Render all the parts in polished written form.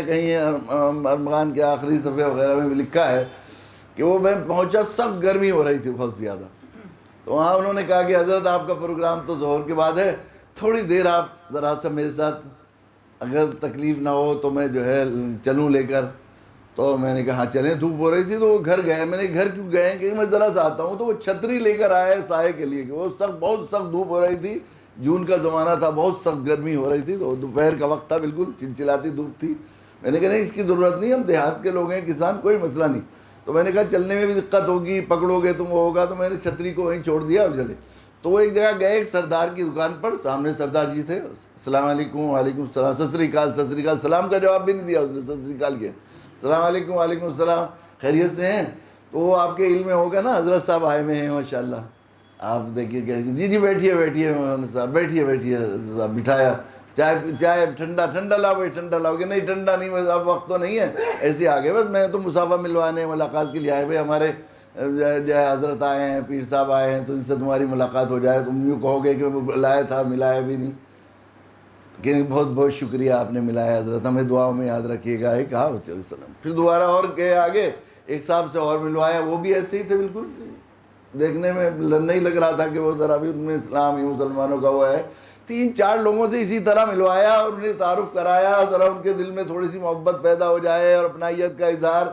کہیں ارمغان کے آخری صفحے وغیرہ میں بھی لکھا ہے کہ وہ میں پہنچا، سخت گرمی ہو رہی تھی بہت زیادہ، تو وہاں انہوں نے کہا کہ حضرت آپ کا پروگرام تو ظہر کے بعد ہے، تھوڑی دیر آپ ذرا سا میرے ساتھ، اگر تکلیف نہ ہو تو میں جو ہے چلوں لے کر. تو میں نے کہا ہاں چلیں. دھوپ ہو رہی تھی تو وہ گھر گئے. میں نے گھر کیوں گئے کہ میں ذرا سا آتا ہوں. تو وہ چھتری لے کر آئے سائے کے لیے، کہ وہ بہت سخت دھوپ ہو رہی تھی، جون کا زمانہ تھا، بہت سخت گرمی ہو رہی تھی، تو دوپہر کا وقت تھا، بالکل چلچلاتی دھوپ تھی. میں نے کہا نہیں اس کی ضرورت نہیں، ہم دیہات کے لوگ ہیں، کسان، کوئی مسئلہ نہیں. تو میں نے کہا چلنے میں بھی دقت ہوگی، پکڑو گے تم، وہ ہوگا. تو میں نے چھتری کو وہیں چھوڑ دیا اور چلے. تو وہ ایک جگہ گئے، ایک سردار کی دکان پر، سامنے سردار جی تھے. السلام علیکم. وعلیکم السلام. ست سری اکال. ست سری اکال. سلام کا جواب بھی نہیں دیا اس نے، ست سری اکال کیا. السلام علیکم. وعلیکم السلام. خیریت سے ہیں؟ تو وہ آپ کے علم میں ہوگا نا، حضرت صاحب آئے ہوئے ہیں ماشاء اللہ. آپ دیکھیے کہ جی جی بیٹھیے بیٹھیے مولانا صاحب، بیٹھیے بیٹھیے. صاحب بٹھایا. چائے ٹھنڈا لاؤ بھائی، ٹھنڈا لاؤ. کہ نہیں ٹھنڈا نہیں، بس اب وقت تو نہیں ہے، ایسے آ گئے، بس میں تو مسافہ ملوانے ملاقات کے لیے آئے ہوئے. ہمارے جو ہے حضرت آئے ہیں، پیر صاحب آئے ہیں، تو ان سے تمہاری ملاقات ہو جائے. تم یوں کہو گے کہ وہ لایا تھا، ملایا بھی نہیں. کہ بہت بہت شکریہ آپ نے ملایا حضرت، ہمیں دعاؤں میں یاد رکھیے گا. ایک کہا چلو سلام. پھر دوبارہ اور گئے آگے، ایک صاحب سے اور ملوایا، وہ بھی ایسے ہی تھے بالکل، دیکھنے میں نہیں لگ رہا تھا کہ وہ ذرا بھی ان میں اسلام ہی مسلمانوں کا وہ ہے. 3-4 لوگوں سے اسی طرح ملوایا اور انہیں تعارف کرایا، اور ذرا ان کے دل میں تھوڑی سی محبت پیدا ہو جائے اور اپنائیت کا اظہار.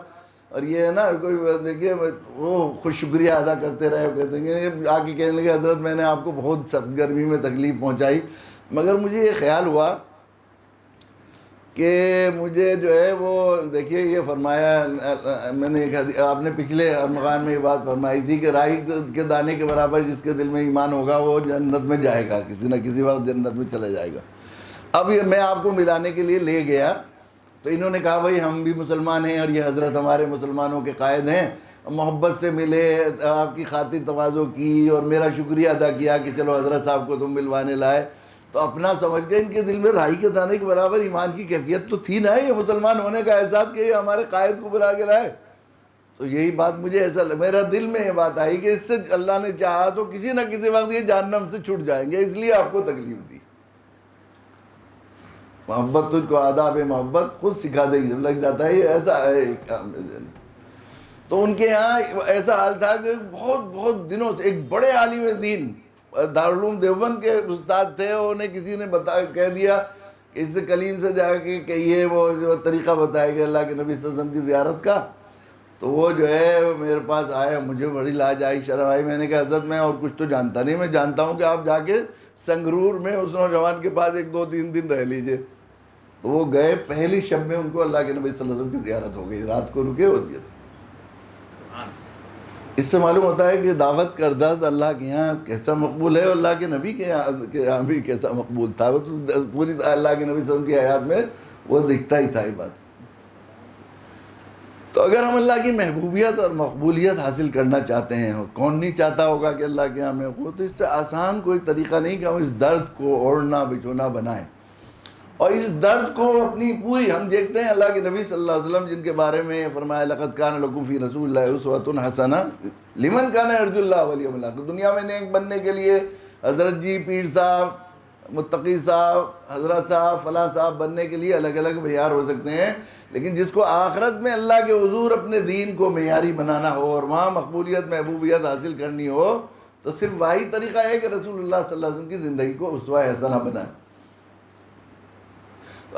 اور یہ ہے نا، کوئی دیکھیے وہ خوش شکریہ ادا کرتے رہے. کہتے ہیں کہ آ کے کہنے لگے حضرت میں نے آپ کو بہت سخت گرمی میں تکلیف پہنچائی، مگر مجھے یہ خیال ہوا کہ مجھے جو ہے وہ دیکھیے یہ فرمایا میں نے، آپ نے پچھلے ارمغان میں یہ بات فرمائی تھی کہ رائی کے دانے کے برابر جس کے دل میں ایمان ہوگا وہ جنت میں جائے گا، کسی نہ کسی وقت جنت میں چلا جائے گا. اب یہ میں آپ کو ملانے کے لیے لے گیا، تو انہوں نے کہا بھائی ہم بھی مسلمان ہیں اور یہ حضرت ہمارے مسلمانوں کے قائد ہیں. محبت سے ملے، آپ کی خاطر تواضع کی اور میرا شکریہ ادا کیا کہ چلو حضرت صاحب کو تم ملوانے لائے. تو اپنا سمجھ گئے، ان کے دل میں رائی کے دانے کے برابر ایمان کی کیفیت تو تھی نا، یہ مسلمان ہونے کا احساس کہ یہ ہمارے قائد کو بلا کے لائے. تو یہی بات مجھے ایسا میرا دل میں یہ بات آئی کہ اس سے اللہ نے چاہا تو کسی نہ کسی وقت یہ جہنم سے چھوٹ جائیں گے، اس لیے آپ کو تکلیف دی. محبت تجھ کو آداب محبت خود سکھا دے گی، لگ جاتا ہے یہ ایسا ہے. تو ان کے یہاں ایسا حال تھا کہ بہت دنوں سے ایک بڑے عالم دین دارالعلوم دیوبند کے استاد تھے، انہیں کسی نے کہہ دیا کہ اس سے کلیم سے جا کے کہیے وہ جو طریقہ بتائے گا اللہ کے نبی صلی اللہ علیہ وسلم کی زیارت کا. تو وہ جو ہے میرے پاس آئے، مجھے بڑی لاج آئی، شرم آئی. میں نے کہا حضرت میں اور کچھ تو جانتا نہیں، میں جانتا ہوں کہ آپ جا کے سنگرور میں اس نوجوان کے پاس 1-2-3 دن رہ لیجئے. تو وہ گئے، پہلی شب میں ان کو اللہ کے نبی صلی اللہ علیہ وسلم کی زیارت ہو گئی، رات کو رکے اور یہ. اس سے معلوم ہوتا ہے کہ دعوت کردہ اللہ کے یہاں کیسا مقبول ہے، اور اللہ کے نبی کے یہاں بھی کیسا مقبول تھا. وہ تو پوری اللہ کے نبی صلی اللہ علیہ وسلم کی حیات میں وہ دکھتا ہی تھا یہ بات. تو اگر ہم اللہ کی محبوبیت اور مقبولیت حاصل کرنا چاہتے ہیں، کون نہیں چاہتا ہوگا کہ اللہ کے یہاں محبوب، تو اس سے آسان کوئی طریقہ نہیں کہ ہم اس درد کو اوڑھنا بچھونا بنائیں، اور اس درد کو اپنی پوری. ہم دیکھتے ہیں اللہ کے نبی صلی اللہ علیہ وسلم جن کے بارے میں فرمایا لقد کان لکم فی رسول اللہ اسوۃ حسنہ لمن کان یرجو اللہ والیوم الآخر. دنیا میں نیک بننے کے لیے حضرت جی، پیر صاحب، متقی صاحب، حضرت صاحب، فلاں صاحب بننے کے لیے الگ الگ معیار ہو سکتے ہیں، لیکن جس کو آخرت میں اللہ کے حضور اپنے دین کو معیاری بنانا ہو اور وہاں مقبولیت محبوبیت حاصل کرنی ہو، تو صرف وہی طریقہ ہے کہ رسول اللہ صلی اللہ علیہ وسلم کی زندگی کو اسوہ حسنہ بنائیں.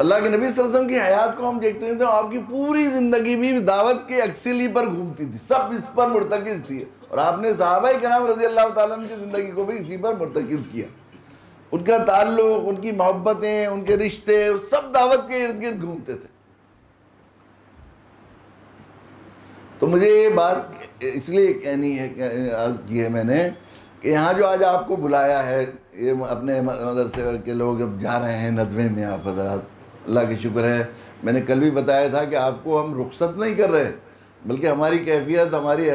اللہ کے نبی صلی اللہ علیہ وسلم کی حیات کو ہم دیکھتے ہیں تو آپ کی پوری زندگی بھی دعوت کے ایکسیلی پر گھومتی تھی، سب اس پر مرتکز تھی، اور آپ نے صحابہ کرام رضی اللہ تعالیٰ عنہ کی زندگی کو بھی اسی پر مرتکز کیا. ان کا تعلق، ان کی محبتیں، ان کے رشتے سب دعوت کے ارد گرد گھومتے تھے. تو مجھے یہ بات اس لیے کہنی ہے، عرض کی ہے میں نے، کہ یہاں جو آج آپ کو بلایا ہے، یہ اپنے مدرسے کے لوگ اب جا رہے ہیں ندوے میں. آپ حضرات اللہ کی شکر ہے، میں نے کل بھی بتایا تھا کہ آپ کو ہم رخصت نہیں کر رہے، بلکہ ہماری کیفیت، ہماری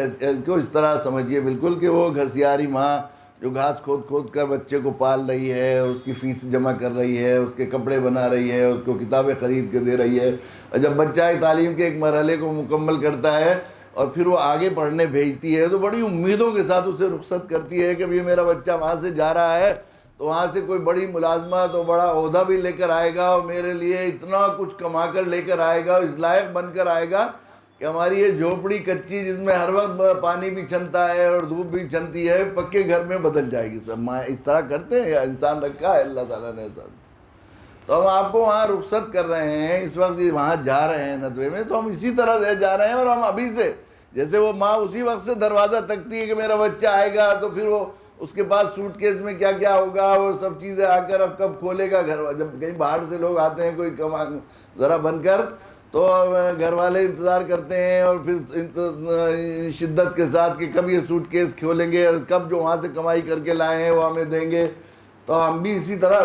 کو اس طرح سمجھیے بالکل کہ وہ گھسیاری ماں جو گھاس کھود کر بچے کو پال رہی ہے، اور اس کی فیس جمع کر رہی ہے، اس کے کپڑے بنا رہی ہے، اس کو کتابیں خرید کے دے رہی ہے. اور جب بچہ تعلیم کے ایک مرحلے کو مکمل کرتا ہے اور پھر وہ آگے پڑھنے بھیجتی ہے، تو بڑی امیدوں کے ساتھ اسے رخصت کرتی ہے کہ یہ میرا بچہ وہاں سے جا رہا ہے تو وہاں سے کوئی بڑی ملازمت اور بڑا عہدہ بھی لے کر آئے گا اور میرے لیے اتنا کچھ کما کر لے کر آئے گا، اس لائق بن کر آئے گا کہ ہماری یہ جھوپڑی کچی جس میں ہر وقت پانی بھی چھنتا ہے اور دھوپ بھی چھنتی ہے، پکے گھر میں بدل جائے گی۔ سب اس طرح کرتے ہیں یا انسان رکھا ہے اللہ تعالیٰ نے ایسا؟ تو ہم آپ کو وہاں رخصت کر رہے ہیں، اس وقت وہاں جا رہے ہیں ندوے میں، تو ہم اسی طرح جا رہے ہیں، اور ہم ابھی سے جیسے وہ ماں اسی وقت سے دروازہ تکتی ہے کہ میرا بچہ آئے گا، تو پھر وہ اس کے پاس سوٹ کیس میں کیا کیا ہوگا وہ سب چیزیں آ کر اب کب کھولے گا گھر، جب کہیں باہر سے لوگ آتے ہیں کوئی ذرا بن کر، تو گھر والے انتظار کرتے ہیں اور پھر شدت کے ساتھ کہ کب یہ سوٹ کیس کھولیں گے اور کب جو وہاں سے کمائی کر کے لائے ہیں وہ ہمیں دیں گے۔ تو ہم بھی اسی طرح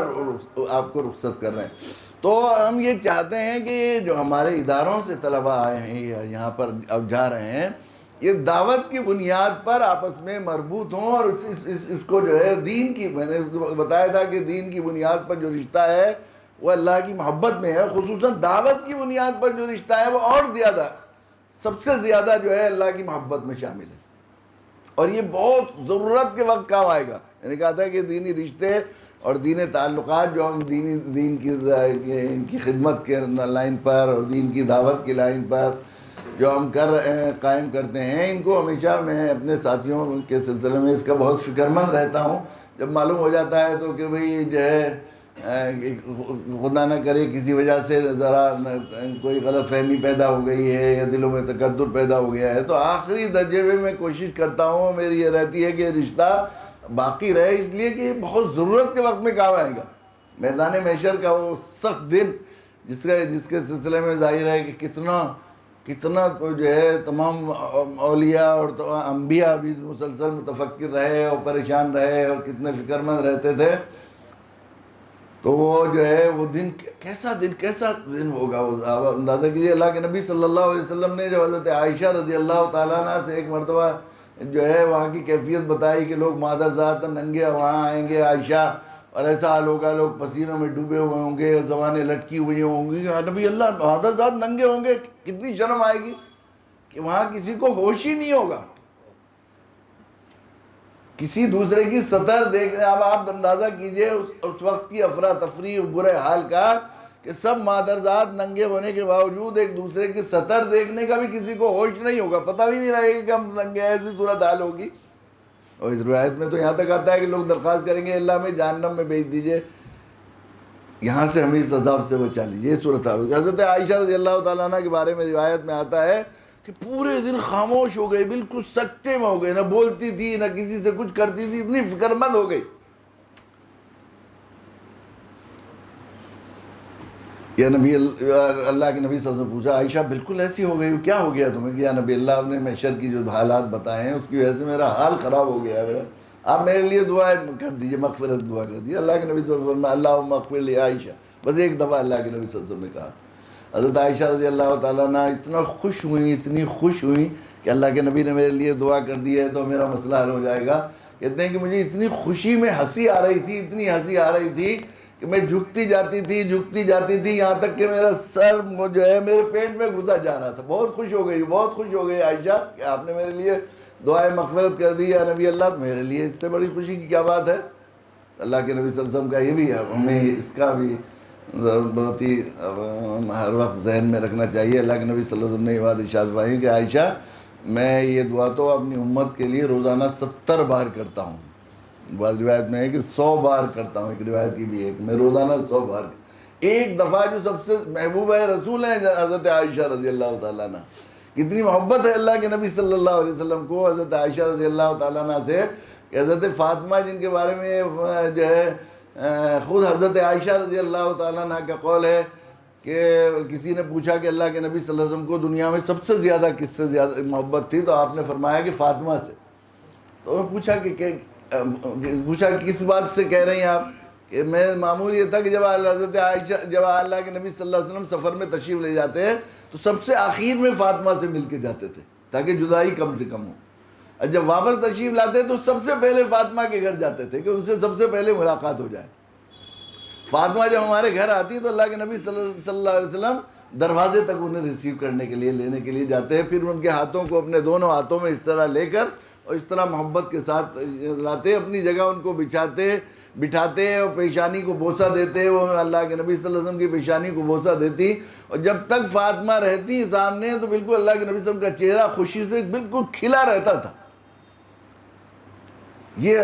آپ کو رخصت کر رہے ہیں۔ تو ہم یہ چاہتے ہیں کہ یہ جو ہمارے اداروں سے طلبہ آئے ہیں یہاں پر اب جا رہے ہیں، یہ دعوت کی بنیاد پر آپس میں مربوط ہوں، اور اس کو جو ہے دین کی، میں نے بتایا تھا کہ دین کی بنیاد پر جو رشتہ ہے وہ اللہ کی محبت میں ہے، خصوصاً دعوت کی بنیاد پر جو رشتہ ہے وہ اور زیادہ، سب سے زیادہ جو ہے اللہ کی محبت میں شامل ہے، اور یہ بہت ضرورت کے وقت کام آئے گا۔ میں نے کہا تھا کہ دینی رشتے اور دینی تعلقات جو ہم دین کی خدمت کے لائن پر اور دین کی دعوت کی لائن پر جو ہم قائم کرتے ہیں، ان کو ہمیشہ میں اپنے ساتھیوں کے سلسلے میں اس کا بہت فکر مند رہتا ہوں۔ جب معلوم ہو جاتا ہے تو کہ بھئی جو ہے خدا نہ کرے کسی وجہ سے ذرا کوئی غلط فہمی پیدا ہو گئی ہے یا دلوں میں تکدر پیدا ہو گیا ہے، تو آخری درجے میں کوشش کرتا ہوں، میری یہ رہتی ہے کہ رشتہ باقی رہے، اس لیے کہ بہت ضرورت کے وقت میں کام آئے گا۔ میدان محشر کا وہ سخت دن جس کے سلسلے میں ظاہر ہے کہ کتنا تو جو ہے تمام اولیاء اور انبیاء بھی مسلسل متفکر رہے اور پریشان رہے اور کتنے فکر مند رہتے تھے، تو وہ جو ہے وہ دن کیسا دن ہوگا، وہ اندازہ کیجیے۔ اللہ کے نبی صلی اللہ علیہ وسلم نے جب حضرت عائشہ رضی اللہ تعالیٰ عنہ سے ایک مرتبہ جو ہے وہاں کی کیفیت بتائی کہ لوگ مادرزاد ننگے وہاں آئیں گے عائشہ، اور ایسا حال ہوگا لوگ پسینوں میں ڈوبے ہوئے ہوں گے اور زبانیں لٹکی ہوئی ہوں گی، نبی اللہ مادرزاد ننگے ہوں گے، کتنی شرم آئے گی کہ وہاں کسی کو ہوش ہی نہیں ہوگا، کسی دوسرے کی سطر دیکھنے۔ اب آپ اندازہ کیجئے اس وقت کی افراتفری برے حال کا کہ سب مادرزاد ننگے ہونے کے باوجود ایک دوسرے کی سطر دیکھنے کا بھی کسی کو ہوش نہیں ہوگا، پتہ بھی نہیں رہے گا کہ ہم ننگے ہیں، ایسی صورتحال ہوگی۔ اور اس روایت میں تو یہاں تک آتا ہے کہ لوگ درخواست کریں گے اللہ میں جہنم میں بھیج دیجئے، یہاں سے ہمیں اس عذاب سے بچا لیجئے، یہ صورتحال ہوگی۔ حضرت عائشہ رضی اللہ تعالیٰ عنہ کے بارے میں روایت میں آتا ہے کہ پورے دن خاموش ہو گئے، بالکل سکتے میں ہو گئے، نہ بولتی تھی نہ کسی سے کچھ کرتی تھی، اتنی فکر مند ہو گئی۔ یا نبی اللہ کے نبی صلی اللہ علیہ وسلم پوچھا عائشہ بالکل ایسی ہو گئی، کیا ہو گیا تمہیں؟ کہ یا نبی اللہ، آپ نے محشر کی جو حالات بتائے ہیں اس کی وجہ سے میرا حال خراب ہو گیا ہے، آپ میرے لیے دعا کر دیجئے، مغفرت دعا کر دیجئے۔ اللہ کے نبی صلی اللہ علیہ وسلم اللہم اغفر لی عائشہ، بس ایک دفعہ اللہ کے نبی صلی اللہ علیہ وسلم نے کہا۔ حضرت عائشہ رضی اللہ تعالیٰ عنہ اتنا خوش ہوئیں، اتنی خوش ہوئیں کہ اللہ کے نبی نے میرے لیے دعا کر دی ہے تو میرا مسئلہ حل ہو جائے گا۔ کہتے ہیں کہ مجھے اتنی خوشی میں ہنسی آ رہی تھی، اتنی ہنسی آ رہی تھی کہ میں جھکتی جاتی تھی یہاں تک کہ میرا سر جو ہے میرے پیٹ میں گھسا جا رہا تھا۔ بہت خوش ہو گئی عائشہ کہ آپ نے میرے لیے دعائے مغفرت کر دی یا نبی اللہ، میرے لیے اس سے بڑی خوشی کی کیا بات ہے۔ اللہ کے نبی صلی اللہ علیہ وسلم کا یہ بھی ہے، ہمیں اس کا بھی بہت ہی ہر وقت ذہن میں رکھنا چاہیے۔ اللہ کے نبی صلی اللہ علیہ وسلم نے یہ بات ارشاد فرمائی کہ عائشہ میں یہ دعا تو اپنی امت کے لیے روزانہ 70 بار کرتا ہوں، بعض روایت میں ہے کہ 100 بار کرتا ہوں، ایک روایت کی بھی ہے کہ میں روزانہ 100 بار۔ ایک دفعہ جو سب سے محبوب ہے رسول ہیں حضرت عائشہ رضی اللہ تعالیٰ عنہ، کتنی محبت ہے اللہ کے نبی صلی اللہ علیہ وسلم کو حضرت عائشہ رضی اللہ تعالیٰ عنہ سے کہ حضرت فاطمہ جن کے بارے میں جو ہے خود حضرت عائشہ رضی اللہ تعالیٰ عنہ کا قول ہے کہ کسی نے پوچھا کہ اللہ کے نبی صلی اللہ علیہ وسلم کو دنیا میں سب سے زیادہ کس سے زیادہ محبت تھی، تو آپ نے فرمایا کہ فاطمہ سے۔ تو میں پوچھا کہ کس بات سے کہہ رہی ہیں آپ؟ کہ میں معمول یہ تھا کہ جب حضرت عائشہ جب اللہ کے نبی صلی اللہ علیہ وسلم سفر میں تشریف لے جاتے ہیں تو سب سے آخر میں فاطمہ سے مل کے جاتے تھے تاکہ جدائی کم سے کم ہو، اور جب واپس تشریف لاتے تو سب سے پہلے فاطمہ کے گھر جاتے تھے کہ ان سے سب سے پہلے ملاقات ہو جائے۔ فاطمہ جب ہمارے گھر آتی تو اللہ کے نبی صلی اللہ علیہ وسلم دروازے تک انہیں ریسیو کرنے کے لیے لینے کے لیے جاتے ہیں، پھر ان کے ہاتھوں کو اپنے دونوں ہاتھوں میں اس طرح لے کر اور اس طرح محبت کے ساتھ لاتے، اپنی جگہ ان کو بچھاتے، بٹھاتے اور پیشانی کو بوسہ دیتے، وہ اللہ کے نبی صلی اللہ علیہ وسلم کی پیشانی کو بوسہ دیتی، اور جب تک فاطمہ رہتی سامنے تو بالکل اللہ کے نبی صلی اللہ علیہ وسلم کا چہرہ خوشی سے بالکل کھلا رہتا تھا۔ یہ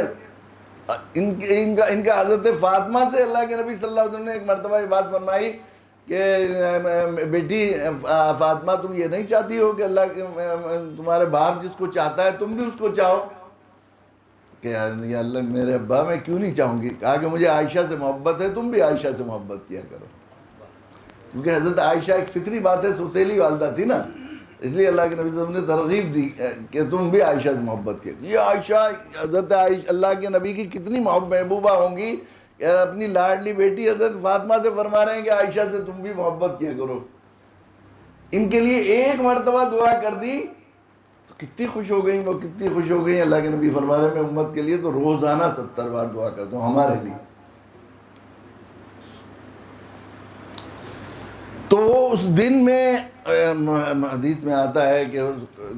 ان کا حضرت فاطمہ سے اللہ کے نبی صلی اللہ علیہ وسلم نے ایک مرتبہ یہ بات فرمائی کہ بیٹی فاطمہ تم یہ نہیں چاہتی ہو کہ تمہارے باپ جس کو چاہتا ہے تم بھی اس کو چاہو؟ کہ یا اللہ میرے ابا میں کیوں نہیں چاہوں گی؟ کہا کہ مجھے عائشہ سے محبت ہے، تم بھی عائشہ سے محبت کیا کرو، کیونکہ حضرت عائشہ ایک فطری بات ہے، سوتیلی والدہ تھی نا، اس لیے اللہ کے نبی صلی اللہ علیہ وسلم نے ترغیب دی کہ تم بھی عائشہ سے محبت کیا۔ یہ عائشہ حضرت عائشہ اللہ کے نبی کی کتنی محبوبہ ہوں گی کہ اپنی لاڈلی بیٹی حضرت فاطمہ سے فرما رہے ہیں کہ عائشہ سے تم بھی محبت کیا کرو۔ ان کے لیے ایک مرتبہ دعا کر دی تو کتنی خوش ہو گئیں، وہ کتنی خوش ہو گئیں۔ اللہ کے نبی فرما رہے ہیں میں امت کے لیے تو روزانہ 70 بار دعا کرتا ہوں ہمارے لیے۔ تو اس دن میں حدیث میں آتا ہے کہ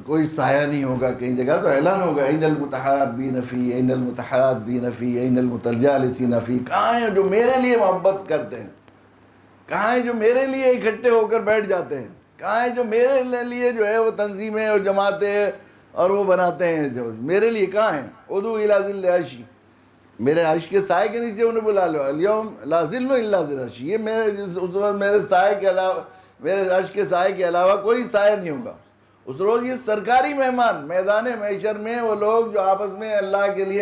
کوئی سایہ نہیں ہوگا کہیں جگہ، تو اعلان ہوگا این المتحابین فی، این المتحادین فی، این المتجالسین فی، کہاں ہیں جو میرے لیے محبت کرتے ہیں، کہاں ہیں جو میرے لیے اکٹھے ہو کر بیٹھ جاتے ہیں، کہاں ہیں جو میرے لیے جو ہے وہ تنظیمیں اور جماعتیں اور وہ بناتے ہیں، جو میرے لیے کہاں ہیں؟ ادعو الی ظل عرشی، میرے عرش کے سائے کے نیچے انہیں بلا لو، الیوم لا ظل الا ظل عرشی، یہ اس وقت میرے سائے کے علاوہ، میرے عرش کے سائے کے علاوہ کوئی سایہ نہیں ہوگا۔ اس روز یہ سرکاری مہمان میدان محشر میں وہ لوگ جو آپس میں اللہ کے لیے